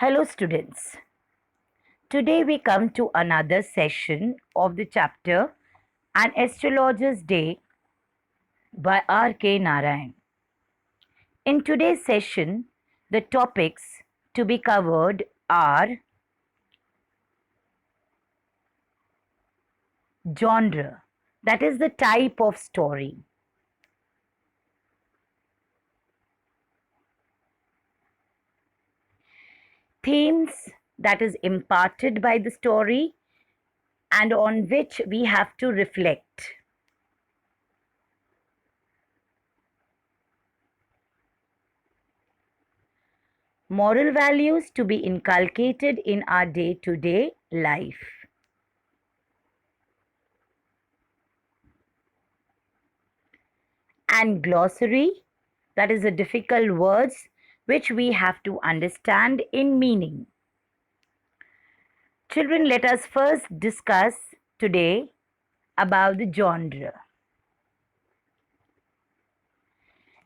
Hello, students. Today we come to another session of the chapter An Astrologer's Day by R.K. Narayan. In today's session, the topics to be covered are genre, that is the type of story, themes, that is imparted by the story and on which we have to reflect. Moral values to be inculcated in our day-to-day life. And glossary, that is the difficult words which we have to understand in meaning. Children, let us first discuss today about the genre.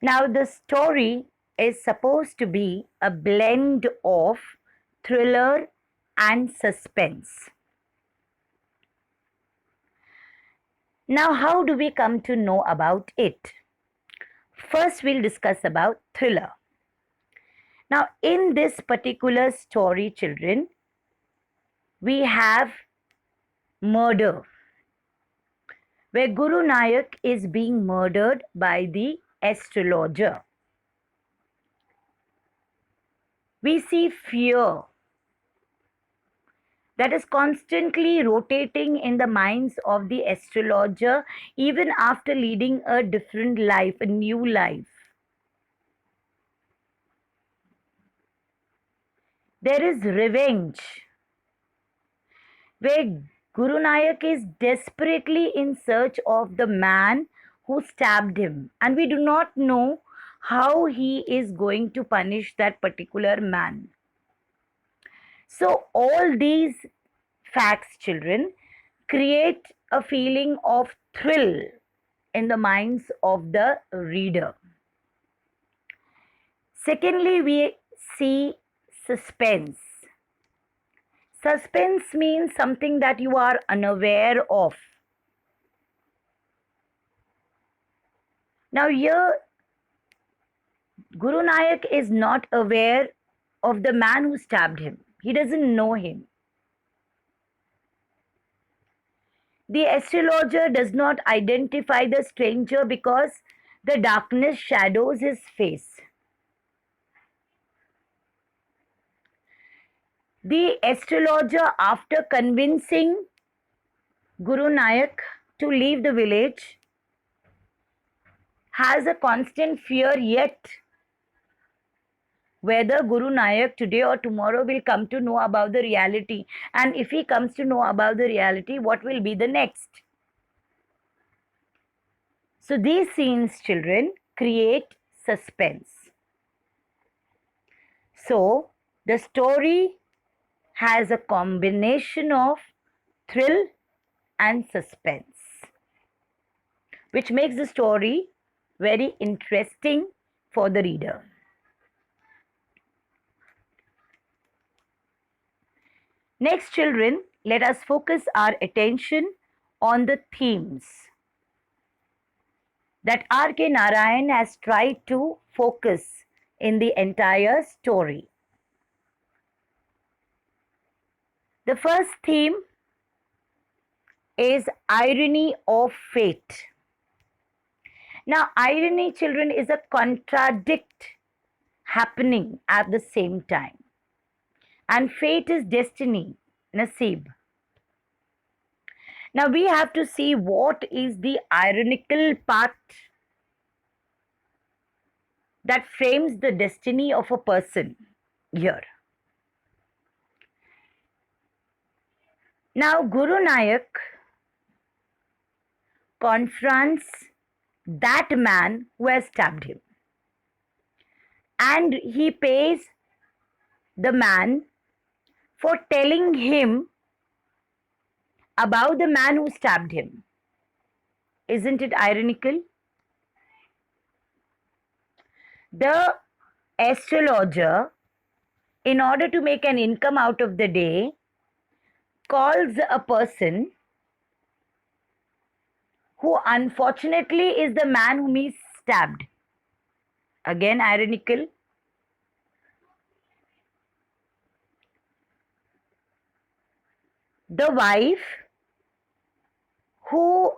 Now, the story is supposed to be a blend of thriller and suspense. Now, how do we come to know about it? First, we'll discuss about thriller. Now, in this particular story, children, we have murder, where Guru Nayak is being murdered by the astrologer. We see fear that is constantly rotating in the minds of the astrologer even after leading a different life, a new life. There is revenge, where Guru Nayak is desperately in search of the man who stabbed him, and we do not know how he is going to punish that particular man. So, all these facts, children, create a feeling of thrill in the minds of the reader. Secondly, we see suspense. Suspense means something that you are unaware of. Now, here, Guru Nayak is not aware of the man who stabbed him. He doesn't know him. The astrologer does not identify the stranger because the darkness shadows his face. The astrologer, after convincing Guru Nayak to leave the village, has a constant fear yet whether Guru Nayak today or tomorrow will come to know about the reality. And if he comes to know about the reality, what will be the next? So these scenes, children, create suspense. So the story has a combination of thrill and suspense, which makes the story very interesting for the reader. Next, children, let us focus our attention on the themes that R.K. Narayan has tried to focus in the entire story. The first theme is irony of fate. Now, irony, children, is a contradict happening at the same time. And fate is destiny, nasib. Now, we have to see what is the ironical part that frames the destiny of a person here. Now, Guru Nayak confronts that man who has stabbed him, and he pays the man for telling him about the man who stabbed him. Isn't it ironical? The astrologer in order to make an income out of the day, calls a person who unfortunately is the man whom he stabbed. Again, ironical. The wife who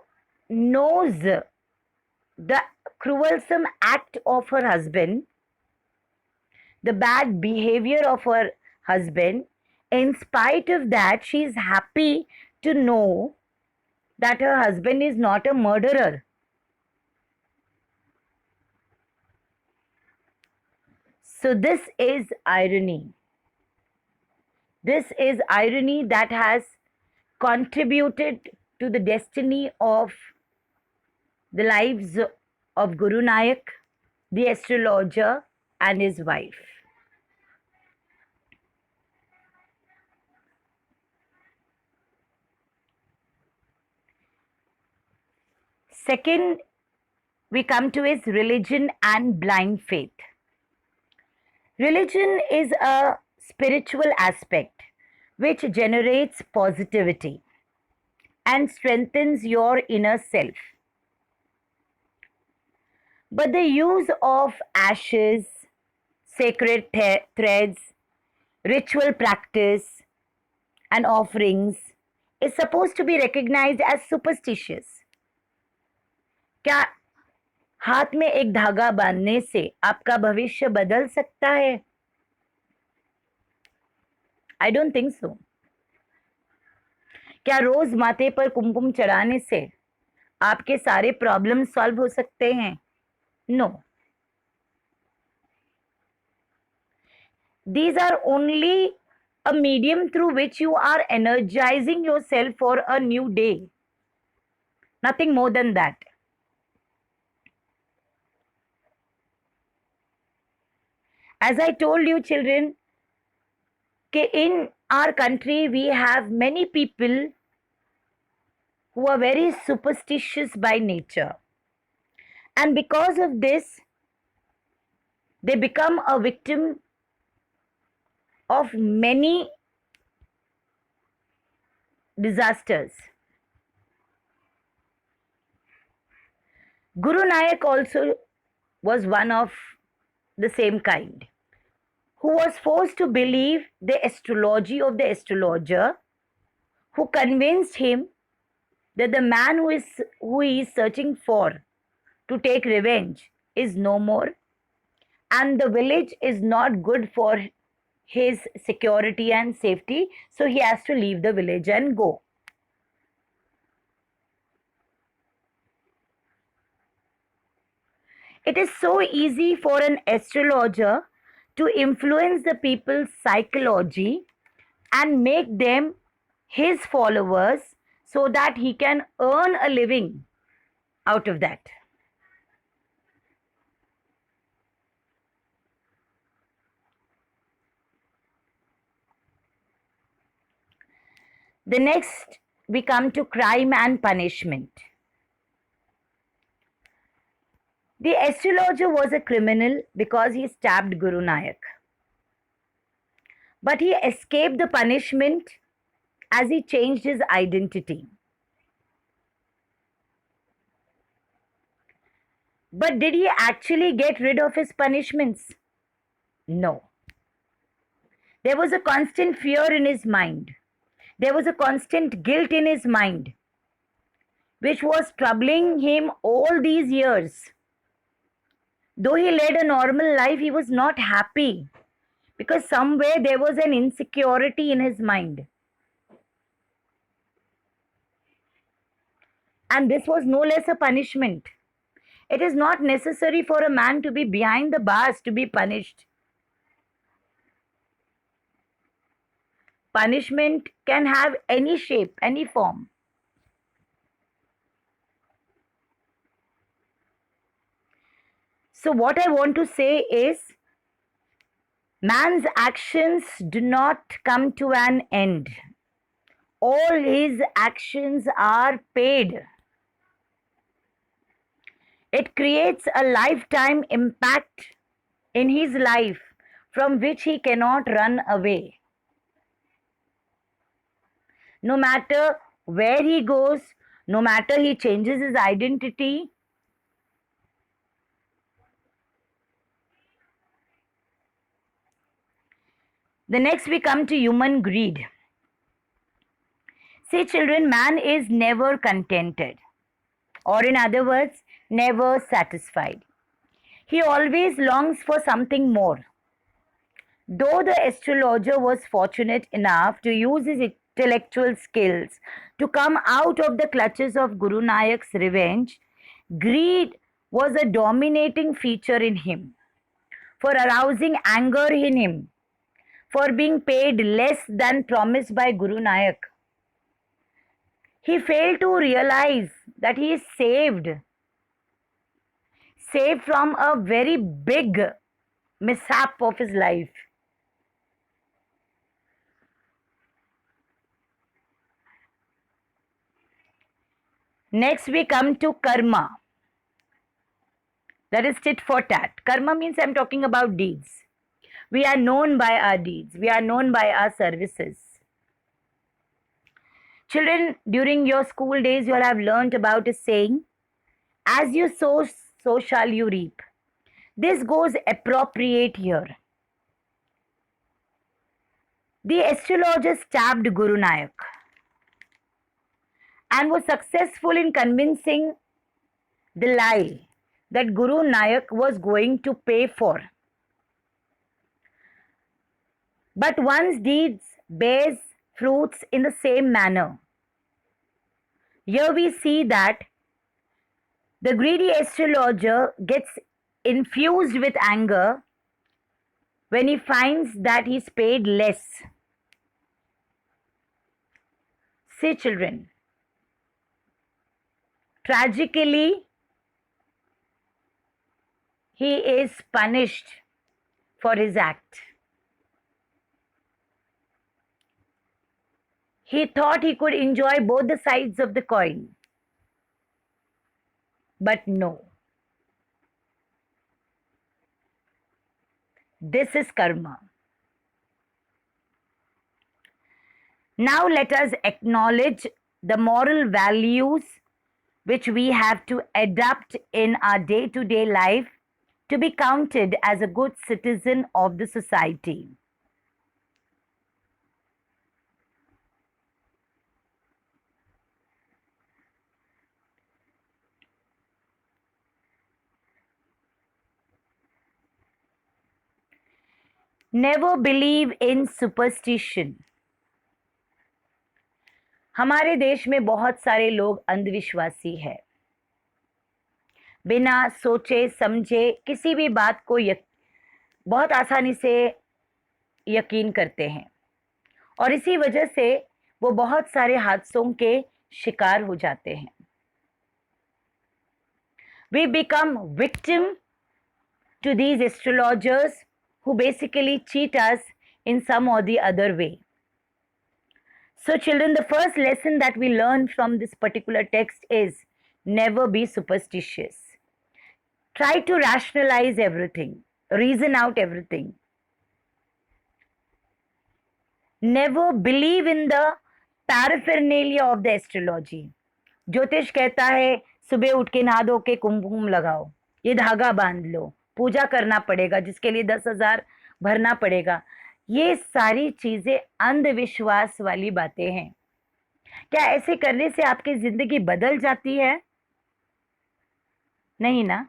knows the cruelsome act of her husband, the bad behavior of her husband, in spite of that, she is happy to know that her husband is not a murderer. So, this is irony. This is irony that has contributed to the destiny of the lives of Guru Nanak, the astrologer, and his wife. Second, we come to his religion and blind faith. Religion is a spiritual aspect which generates positivity and strengthens your inner self. But the use of ashes, sacred threads, ritual practice, and offerings is supposed to be recognized as superstitious. क्या हाथ में एक धागा बांधने से आपका भविष्य बदल सकता है? I don't think so. क्या रोज माथे पर कुमकुम चढ़ाने से आपके सारे प्रॉब्लम सॉल्व हो सकते हैं? No. These are only a medium through which you are energizing yourself for a new day. Nothing more than that. As I told you, children, in our country we have many people who are very superstitious by nature. And because of this, they become a victim of many disasters. Guru Nanak also was one of the same kind, who was forced to believe the astrology of the astrologer, who convinced him that the man who he is searching for to take revenge is no more, and the village is not good for his security and safety, so he has to leave the village and go. It is so easy for an astrologer to influence the people's psychology and make them his followers so that he can earn a living out of that. The next, we come to crime and punishment. The astrologer was a criminal because he stabbed Guru Nanak. But he escaped the punishment as he changed his identity. But did he actually get rid of his punishments? No. There was a constant fear in his mind. There was a constant guilt in his mind, which was troubling him all these years. Though he led a normal life, he was not happy because somewhere there was an insecurity in his mind. And this was no less a punishment. It is not necessary for a man to be behind the bars to be punished. Punishment can have any shape, any form. So, what I want to say is, man's actions do not come to an end. All his actions are paid. It creates a lifetime impact in his life from which he cannot run away. No matter where he goes, no matter he changes his identity, the next we come to human greed. See, children, man is never contented, or in other words, never satisfied. He always longs for something more. Though the astrologer was fortunate enough to use his intellectual skills to come out of the clutches of Guru Nayak's revenge, greed was a dominating feature in him, for arousing anger in him, for being paid less than promised by Guru Nayak. He failed to realize that he is saved from a very big mishap of his life. Next, we come to karma. That is tit for tat. Karma means I'm talking about deeds. We are known by our deeds, we are known by our services. Children, during your school days, you all have learnt about a saying, as you sow, so shall you reap. This goes appropriate here. The astrologer stabbed Guru Nayak and was successful in convincing the lie that Guru Nayak was going to pay for. But one's deeds bears fruits in the same manner. Here we see that the greedy astrologer gets infused with anger when he finds that he's paid less. See, children, tragically, he is punished for his act. He thought he could enjoy both the sides of the coin. But no. This is karma. Now let us acknowledge the moral values which we have to adapt in our day-to-day life to be counted as a good citizen of the society. Never believe in superstition. हमारे देश में बहुत सारे लोग अंधविश्वासी हैं, बिना सोचे समझे किसी भी बात को बहुत आसानी से यकीन करते हैं और इसी वजह से वो बहुत सारे हादसों के शिकार हो जाते हैं. We become victim to these astrologers who basically cheat us in some or the other way. So children, the first lesson that we learn from this particular text is never be superstitious. Try to rationalize everything, reason out everything. Never believe in the paraphernalia of the astrology. ज्योतिष कहता है सुबह उठ के नहा धो के कुमकुम लगाओ, ये धागा बांध लो, पूजा करना पड़ेगा जिसके लिए 10,000 भरना पड़ेगा. ये सारी चीजें अंधविश्वास वाली बातें हैं. क्या ऐसे करने से आपकी जिंदगी बदल जाती है? नहीं ना.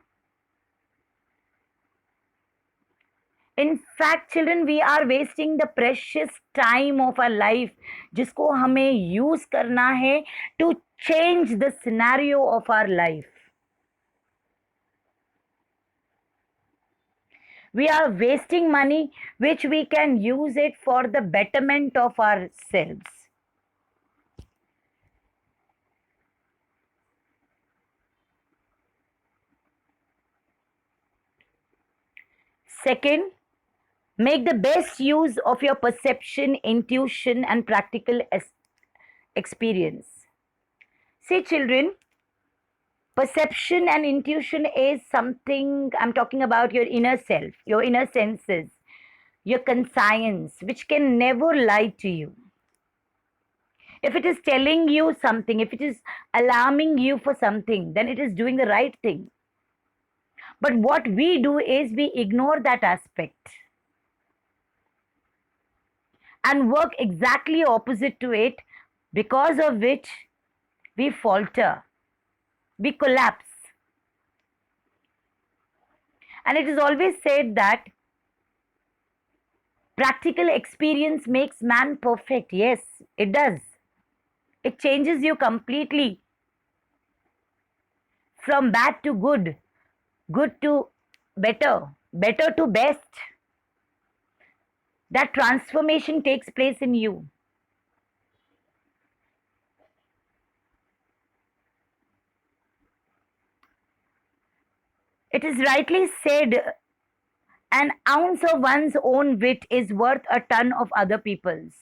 In fact, children, we are wasting the precious time of our life जिसको हमें यूज करना है to change the scenario of our life. We are wasting money which we can use it for the betterment of ourselves. Second, make the best use of your perception, intuition, and practical experience. See, children, perception and intuition is something, I'm talking about your inner self, your inner senses. your conscience, which can never lie to you. If it is telling you something, if it is alarming you for something, then it is doing the right thing. But what we do is we ignore that aspect and work exactly opposite to it, because of which we falter, we collapse. And it is always said that practical experience makes man perfect. Yes, it does. It changes you completely from bad to good, good to better, better to best. That transformation takes place in you. It is rightly said, an ounce of one's own wit is worth a ton of other people's.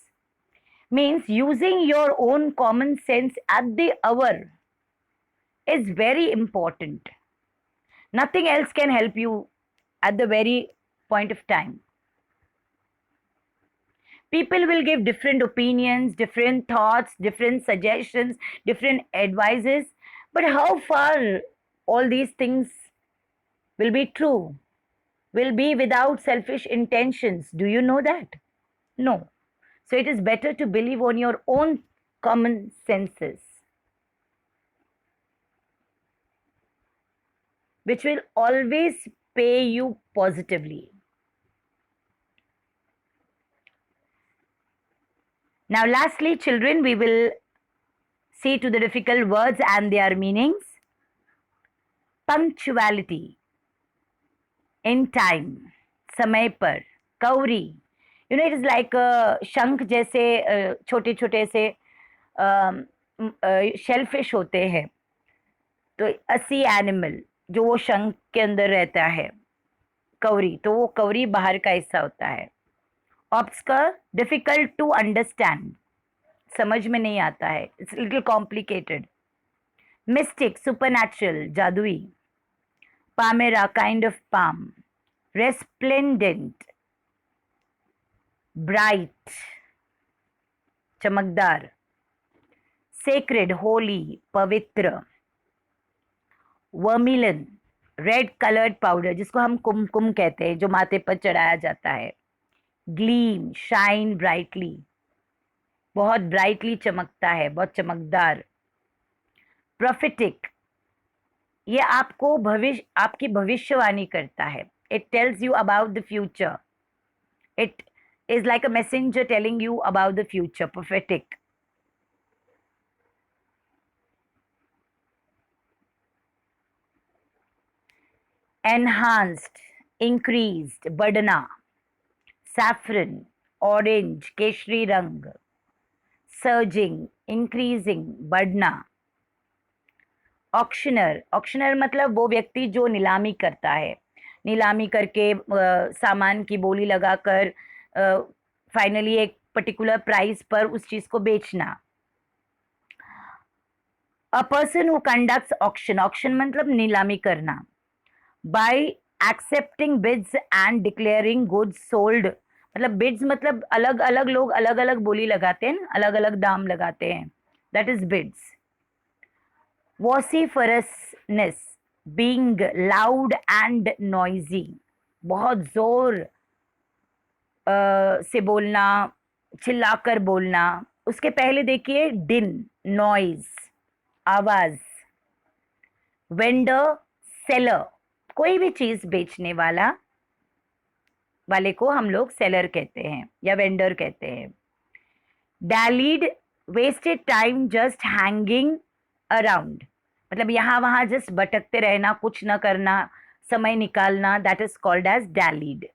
Means using your own common sense at the hour is very important. Nothing else can help you at the very point of time. People will give different opinions, different thoughts, different suggestions, different advices, but how far all these things will be true, will be without selfish intentions? Do you know that? No. So it is better to believe on your own common senses, which will always pay you positively. Now, lastly, children, we will see to the difficult words and their meanings. Punctuality, in time, समय पर, कौरी, it is like शंख जैसे छोटे छोटे से shellfish होते हैं, तो अ सी एनिमल जो वो शंख के अंदर रहता है, कौरी, तो वो कौरी बाहर का हिस्सा होता है. ऑब्स्कर, डिफिकल्ट टू अंडरस्टैंड, समझ में नहीं आता है, it's little complicated. Mystic, supernatural, जादुई. Palmyra, kind of palm. Resplendent, bright, चमकदार. सेक्रेड, होली, पवित्र. वर्मिलन, रेड कलर्ड पाउडर, जिसको हम कुमकुम कहते हैं, जो माथे पर चढ़ाया जाता है. ग्लीम, शाइन ब्राइटली, बहुत ब्राइटली चमकता है, बहुत चमकदार. प्रोफेटिक, ये आपको भविष्य, आपकी भविष्यवाणी करता है. It tells you about the future. It is like a messenger telling you about the future. Prophetic. Enhanced, increased, बढ़ना. सैफरन, ऑरेंज, केशरी रंग. सर्जिंग, इंक्रीजिंग, बढ़ना. ऑक्शनर, ऑक्शनर मतलब वो व्यक्ति जो नीलामी करता है, नीलामी करके सामान की बोली लगाकर फाइनली एक पर्टिकुलर प्राइस पर उस चीज को बेचना. A person who conducts auction, auction मतलब नीलामी करना. By accepting bids and declaring goods sold, मतलब बिड्स मतलब अलग अलग लोग अलग अलग बोली लगाते हैं, अलग अलग दाम लगाते हैं, that is bids. Vociferousness, being loud and noisy, बहुत जोर से बोलना, चिल्लाकर बोलना. उसके पहले देखिए डिन, नॉइज, आवाज. वेंडर, सेलर, कोई भी चीज बेचने वाले को हम लोग सेलर कहते हैं या वेंडर कहते हैं. Dallied, wasted time just hanging around, मतलब यहाँ वहां जस्ट भटकते रहना, कुछ न करना, समय निकालना, that is called as dallied.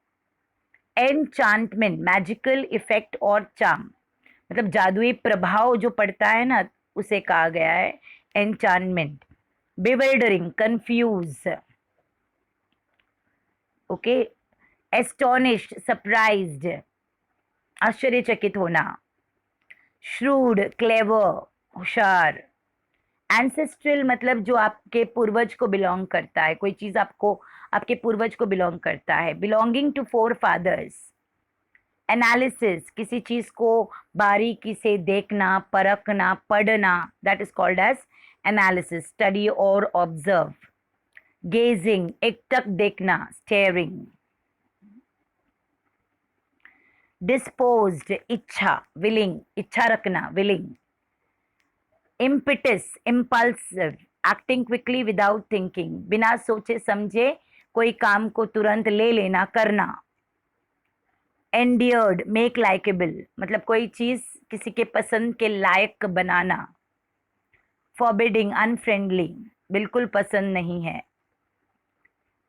Enchantment, magical effect और चार्म, मतलब जादुई प्रभाव जो पड़ता है ना, उसे कहा गया है एनचांटमेंट. Bewildering, confuse. Okay. Astonished, surprised, आश्चर्यचकित होना. श्रूड, क्लेवर, होशियार. एंसेस्ट्रल मतलब जो आपके पूर्वज को बिलोंग करता है, कोई चीज आपको आपके पूर्वज को बिलोंग करता है. Belonging to forefathers. Analysis, किसी चीज को बारीकी से देखना, परखना, पढ़ना, that is called as analysis, study और ऑब्जर्व. गेजिंग, एकटक देखना, स्टेयरिंग. डिस्पोज्ड, इच्छा, विलिंग, इच्छा रखना, willing. Impetus, impulsive, acting quickly without thinking, बिना सोचे समझे कोई काम को तुरंत ले लेना, करना. एंडियर्ड, मेक लाइकेबल, मतलब कोई चीज किसी के पसंद के लायक बनाना. फॉरबिडिंग, अनफ्रेंडली, बिल्कुल पसंद नहीं है.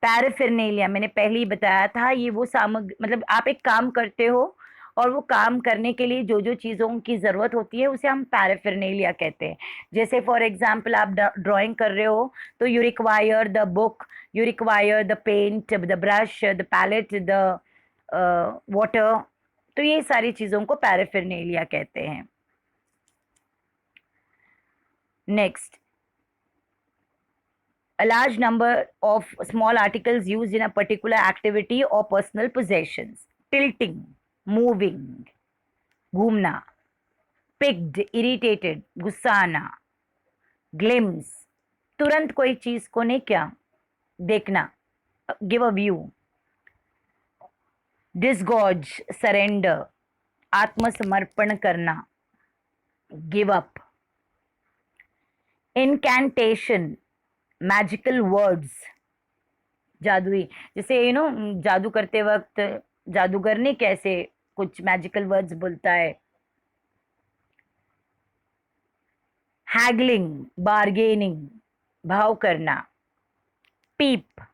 पैराफिरनेलिया, मैंने पहले ही बताया था, ये वो सामग्री, मतलब आप एक काम करते हो और वो काम करने के लिए जो जो चीज़ों की ज़रूरत होती है उसे हम पैराफिरनेलिया कहते हैं. जैसे फॉर एग्जांपल आप ड्राइंग कर रहे हो तो you require the book, you require the paint, the brush, the palette, the water. तो ये सारी चीज़ों को पैराफिरनेलिया कहते हैं. Next, a large number of small articles used in a particular activity or personal possessions. Tilting, moving, घूमना. Piqued, irritated, गुस्सा आना. Glimpse, तुरंत कोई चीज को नहीं क्या देखना, give a view. Disgorge, surrender, आत्मसमर्पण करना, give up. Incantation, magical words, जादुई, जैसे जादू करते वक्त जादूगर ने कैसे कुछ मैजिकल वर्ड्स बोलता है. हैगलिंग, बार्गेनिंग, भाव करना. पीप,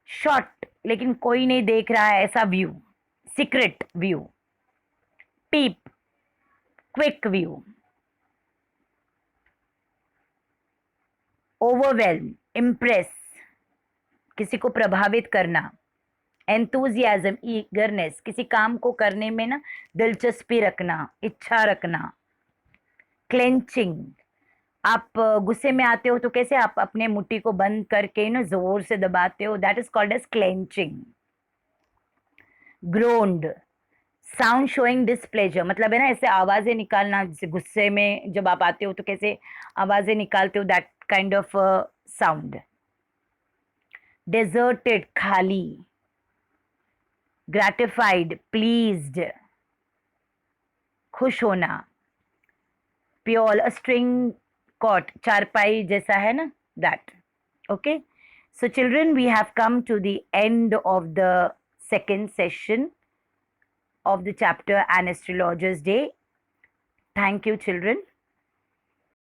शॉट, लेकिन कोई नहीं देख रहा है ऐसा व्यू, सीक्रेट व्यू. पीप, क्विक व्यू. ओवरवेल्म, इम्प्रेस, किसी को प्रभावित करना. एंथुजियाज्म, ईगरनेस, किसी काम को करने में ना दिलचस्पी रखना, इच्छा रखना. क्लेंचिंग, आप गुस्से में आते हो तो कैसे आप अपने मुट्ठी को बंद करके ना जोर से दबाते हो, that is called as clenching. Groaned, sound showing displeasure, मतलब है ना ऐसे आवाजें निकालना, जैसे गुस्से में जब आप आते हो तो कैसे आवाजें निकालते हो, that kind of sound. Deserted, खाली. ग्रेटिफाइड, प्लीज्ड, खुश होना. प्योर, स्ट्रिंग कॉट, चारपाई जैसा है ना, that. Okay, so children, we have come to the end of the second session of the chapter An Astrologer's Day. Thank you, children.